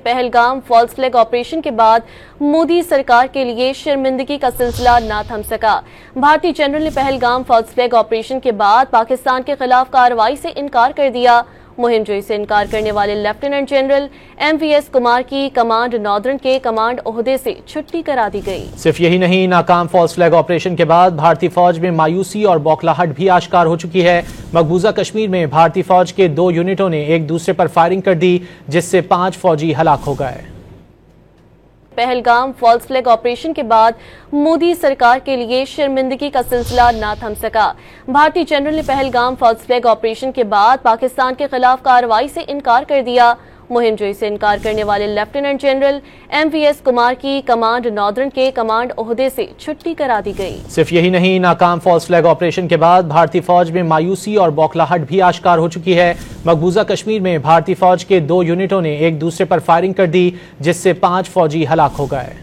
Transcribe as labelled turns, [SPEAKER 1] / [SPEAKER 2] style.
[SPEAKER 1] Pahalgam false flag operation کے بعد مودی سرکار کے لیے شرمندگی کا سلسلہ نہ تھم سکا۔ بھارتی جنرل نے پہلگام فالس فلیگ آپریشن کے بعد پاکستان کے خلاف کارروائی سے انکار کر دیا۔ مہم جوئی سے انکار کرنے والے lieutenant general M V S Kumar کی کمانڈ ناردرن کے کمانڈ عہدے سے چھٹی کرا دی گئی۔
[SPEAKER 2] صرف یہی نہیں، ناکام فالس فلیگ آپریشن کے بعد بھارتی فوج میں مایوسی اور بوکھلاہٹ بھی آشکار ہو چکی ہے۔ مقبوضہ کشمیر میں بھارتی فوج کے 2 یونٹوں نے ایک دوسرے پر فائرنگ کر دی، جس سے 5 فوجی ہلاک ہو گئے۔
[SPEAKER 1] پہلگام فالس فلیگ آپریشن کے بعد مودی سرکار کے لیے شرمندگی کا سلسلہ نہ تھم سکا۔ بھارتی جنرل نے پہلگام فالس فلیگ آپریشن کے بعد پاکستان کے خلاف کارروائی سے انکار کر دیا۔ مہم جوئی سے انکار کرنے والے lieutenant general M V S Kumar کی کمانڈ ناردرن کے کمانڈ عہدے سے چھٹی کرا دی گئی۔
[SPEAKER 2] صرف یہی نہیں، ناکام فالس فلیگ آپریشن کے بعد بھارتی فوج میں مایوسی اور بوکھلاہٹ بھی آشکار ہو چکی ہے۔ مقبوضہ کشمیر میں بھارتی فوج کے 2 یونٹوں نے ایک دوسرے پر فائرنگ کر دی، جس سے 5 فوجی ہلاک ہو گئے۔